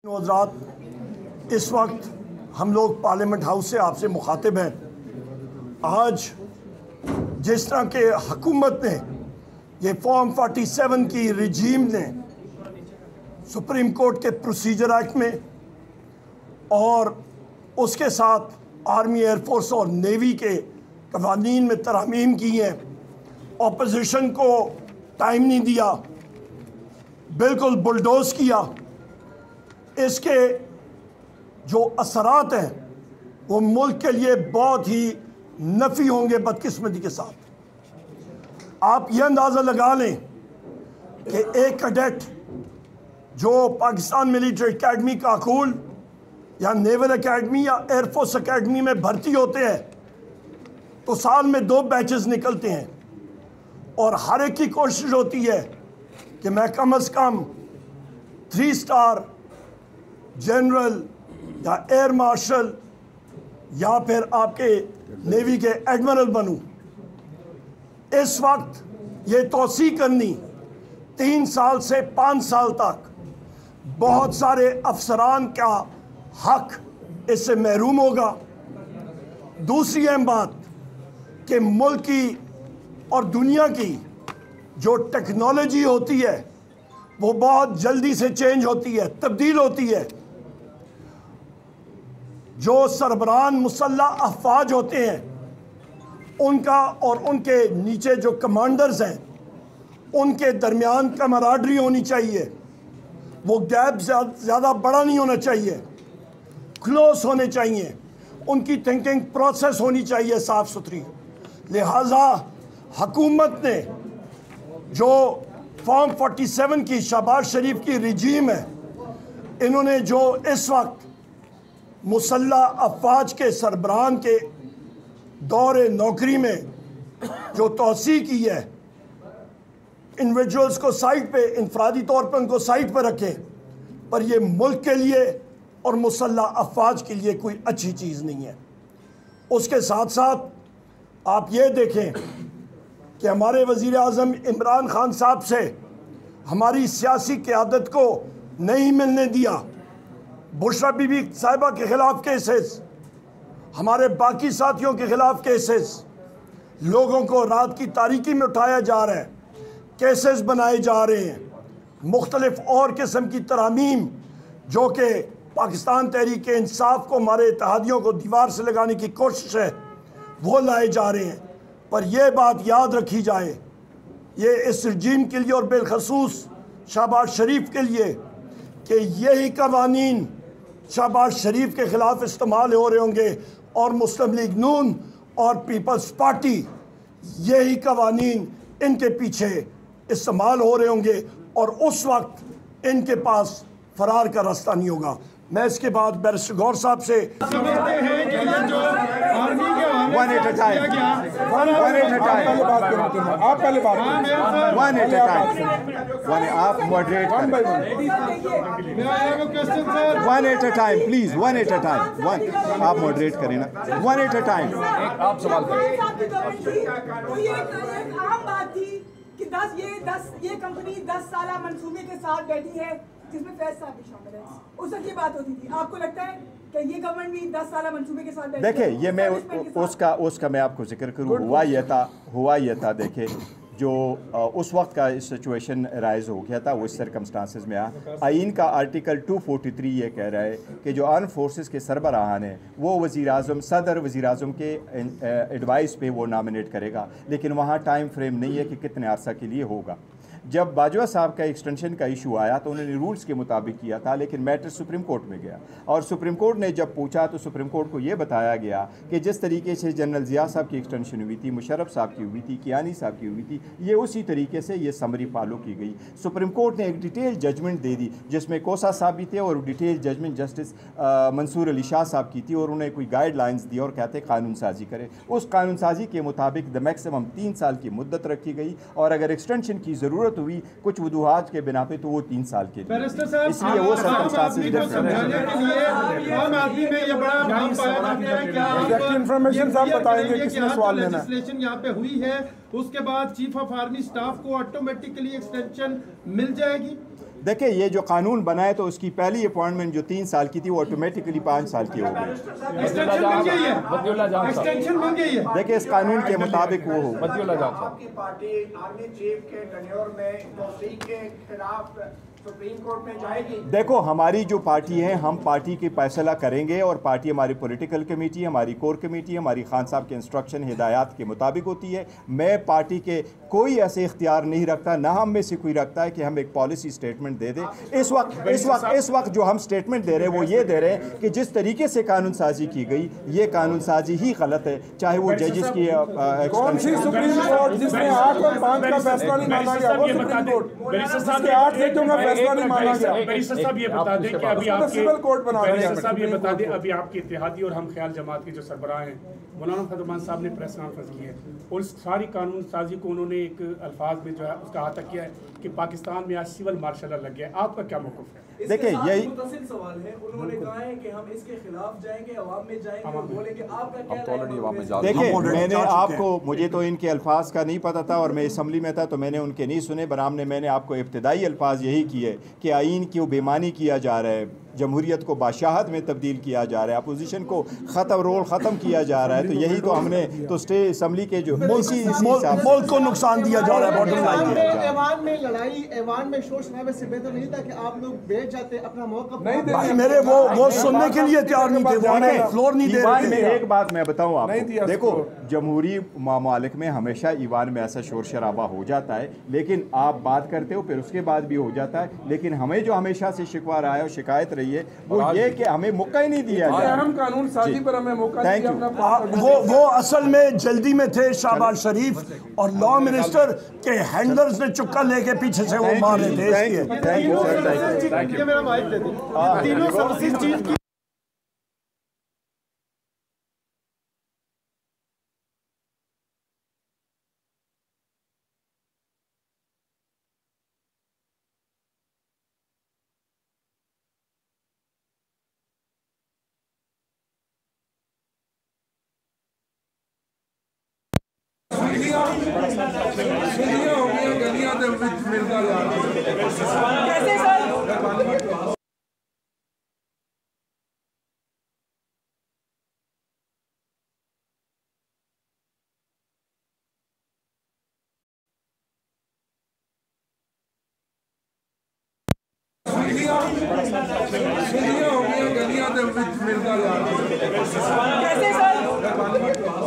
हज़रात, इस वक्त हम लोग पार्लियामेंट हाउस से आपसे मुखातिब हैं। आज जिस तरह के हुकूमत ने ये फॉर्म 47 की रिजीम ने सुप्रीम कोर्ट के प्रोसीजर एक्ट में और उसके साथ आर्मी, एयरफोर्स और नेवी के कवानीन में तरमीम की हैं, ऑपोजिशन को टाइम नहीं दिया, बिल्कुल बुलडोज किया। इसके जो असरात हैं वो मुल्क के लिए बहुत ही नफ़ी होंगे बदकिस्मती के साथ। आप ये अंदाज़ा लगा लें कि एक कैडेट जो पाकिस्तान मिलिट्री एकेडमी काकूल या नेवल एकेडमी या एयरफोर्स एकेडमी में भर्ती होते हैं तो साल में 2 बैचेस निकलते हैं और हर एक की कोशिश होती है कि मैं कम से कम 3 स्टार जनरल या एयर मार्शल या फिर आपके नेवी के एडमिरल बनूं। इस वक्त ये तोसी करनी 3 साल से 5 साल तक बहुत सारे अफसरान का हक इससे महरूम होगा। दूसरी अहम बात कि मुल्क की और दुनिया की जो टेक्नोलॉजी होती है वो बहुत जल्दी से चेंज होती है, तब्दील होती है। जो सरबरान मुसल्लह अफवाज होते हैं उनका और उनके नीचे जो कमांडर्स हैं उनके दरमियान कमराडरी होनी चाहिए। वो गैप ज़्यादा बड़ा नहीं होना चाहिए, क्लोज होने चाहिए। उनकी थिंकिंग प्रोसेस होनी चाहिए साफ़ सुथरी। लिहाजा हुकूमत ने जो फॉर्म 47 की शहबाज शरीफ की रिजीम है, इन्होंने जो इस वक्त मुसल्लह अफवाज के सरबरान के दौरे नौकरी में जो तोसी की है, इंडिविजुअल्स को साइड पे, इनफरादी तौर पे उनको साइड पे रखें, पर ये मुल्क के लिए और मुसल्लह अफवाज के लिए कोई अच्छी चीज़ नहीं है। उसके साथ साथ आप ये देखें कि हमारे वज़ीर आज़म इमरान खान साहब से हमारी सियासी क़यादत को नहीं मिलने दिया। बुशरा बीबी साहिबा के ख़िलाफ़ केसेस, हमारे बाकी साथियों के ख़िलाफ़ केसेस, लोगों को रात की तारीकी में उठाया जा रहा है, केसेस बनाए जा रहे हैं, मुख्तलिफ़ और किस्म की तरामीम जो कि पाकिस्तान तहरीक इंसाफ को, हमारे इत्तेहादियों को दीवार से लगाने की कोशिश है, वो लाए जा रहे हैं। पर यह बात याद रखी जाए, ये इस रजीम के लिए और बिलखसूस शहबाज शरीफ के लिए, कि यही कवानीन शहबाज शरीफ के ख़िलाफ़ इस्तेमाल हो रहे होंगे और मुस्लिम लीग नून और पीपल्स पार्टी, यही कवानीन इनके पीछे इस्तेमाल हो रहे होंगे और उस वक्त इनके पास फरार का रास्ता नहीं होगा। मैं इसके बाद बैरिस्टर गौर साहब से please one at a time आप मॉडरेट करें ना, 1 at a time। आप सवाल करें। आम बात थी कि 10 ये कंपनी 10 साल मंसूबे के साथ बैठी है जिसमें फैज साहब भी शामिल है। उस वक्त ये बात होती थी। आपको लगता है कि ये गवर्नमेंट भी 10 साल मंसूबे के साथ बैठी है? देखिए, ये मैं उसका मैं आपको जिक्र करूँ, हुआ ये था देखिए, जो उस वक्त का सिचुएशन राइज हो गया था वो इस सर्कमस्टांसेस में आइन का आर्टिकल 243 ये कह रहा है कि जो आर्म फोर्सेस के सरबराहान हैं वो वज़ीर आज़म, सदर वज़ीर आज़म के एडवाइस पे वो नॉमिनेट करेगा, लेकिन वहाँ टाइम फ्रेम नहीं है कि कितने अरसा के लिए होगा। जब बाजवा साहब का एक्सटेंशन का इशू आया तो उन्होंने रूल्स के मुताबिक किया था, लेकिन मैटर सुप्रीम कोर्ट में गया और सुप्रीम कोर्ट ने जब पूछा तो सुप्रीम कोर्ट को ये बताया गया कि जिस तरीके से जनरल ज़िया साहब की एक्सटेंशन हुई थी, मुशर्रफ साहब की हुई थी, कियानी साहब की हुई थी, ये उसी तरीके से ये समरी फॉलो की गई। सुप्रीम कोर्ट ने एक डिटेल जजमेंट दे दी जिसमें कोसा साहब भी थे और detail judgment justice Mansoor Ali Shah साहब की थी और उन्हें कोई गाइडलाइंस दी और कहते कानून साजी करे। उस कानून साजी के मुताबिक द मैक्सिमम 3 साल की मुद्दत रखी गई और अगर एक्सटेंशन की ज़रूरत हुई कुछ वजूहात के बिना पे तो वो 3 साल के लिए, इसलिए वो सर्कमस्टांसेस इंफॉर्मेशन साहब बताएंगे किसने सवाल लेना है। यहाँ पे हुई है, उसके बाद चीफ ऑफ आर्मी स्टाफ को ऑटोमेटिकली एक्सटेंशन मिल जाएगी। देखिए ये जो कानून बना है तो उसकी पहली अपॉइंटमेंट जो 3 साल की थी वो ऑटोमेटिकली 5 साल की हो गई। एक्सटेंशन बन गई है। देखिए इस कानून के मुताबिक वो हो। आपकी पार्टी आर्मी चीफ के टेन्योर में तौसीक के खिलाफ सुप्रीम कोर्ट में जाएगी? देखो हमारी जो पार्टी है हम पार्टी की फैसला करेंगे और पार्टी हमारी पॉलिटिकल कमेटी हमारी कोर कमेटी हमारी खान साहब के इंस्ट्रक्शन हिदायत के मुताबिक होती है। मैं पार्टी के कोई ऐसे इख्तियार नहीं रखता, ना हम में से कोई रखता है कि हम एक पॉलिसी स्टेटमेंट दे दें। इस वक्त जो हम स्टेटमेंट दे रहे हैं वो ये दे रहे हैं कि जिस तरीके से कानून साजी की गई ये कानून साजी ही गलत है, चाहे वो जजेस की कौन सी सुप्रीम कोर्ट जिसने 8 और 5 का फैसला नहीं माना गया, वो सुप्रीम कोर्ट जिसके 8 सीटों का फैसला नहीं माना गया। बैरिस्टर साहब ये बता दें कि अभी आपके सिविल कोर्ट बना रहे हैं। बैरिस्टर साहब ये बता दें अभी आपके इत्तेहादी और हम ख्याल जमात के जो सरबराह हैं मौलाना फजलमान साहब ने प्रेस कॉन्फ्रेंस की है और सारी कानून साजी को उन्होंने एक अल्फाज में जो है उसका अहाता किया है कि पाकिस्तान में आज सिविल मार्शल लग गया है। आपका क्या मौक़िफ़ है? देखिए यही मुतसिल सवाल है। उन्होंने कहा है कि हम इसके खिलाफ जाएंगे, अवाम में जाएंगे और बोलेंगे। आपका क्या राय है? देखिए मैंने आपको मुझे तो इनके अल्फाज का नहीं पता था और मैं असम्बली में था तो मैंने उनके नहीं सुने, बरामने मैंने आपको इब्तदाई अल्फाज यही किए कि आइन की बेईमानी किया जा रहा है, जमहूरियत को बादशाहत में तब्दील किया जा रहा है, अपोजिशन को ख़त्म किया जा रहा है। तो यही तो हमने तो स्टेट असम्बली के जो मुल्क को नुकसान दिया जा रहा है। बॉटम लाइन ऐवान में लड़ाई, ऐवान में शोर शराबे से बेहतर नहीं था कि आप लोग बैठ जाते अपना मौका नहीं दे भाई मेरे वो सुनने के लिए तैयार नहीं थे, वो हमें फ्लोर नहीं दे रहे थे। एक बात मैं बताऊं आपको, देखो जमहूरी मामलिक में हमेशा ईवान में ऐसा शोर शराबा हो जाता है, लेकिन आप बात करते हो फिर उसके बाद भी हो जाता है। लेकिन हमें जो हमेशा से शिकवा रहा है और शिकायत रही है वो ये कि हमें मौका ही नहीं दिया जाए। अहम कानून साजी पर हमें मौका नहीं दिया। वो असल में जल्दी में थे शाहबाज शरीफ और लॉ मिनिस्टर के हैंडलर्स ने चुक्का लेके पीछे से वो मार रहे थे। Thank you sir. मेरा माइक दे दो। तीनों सर्विस चीज की कैसे सर? कैसे सर?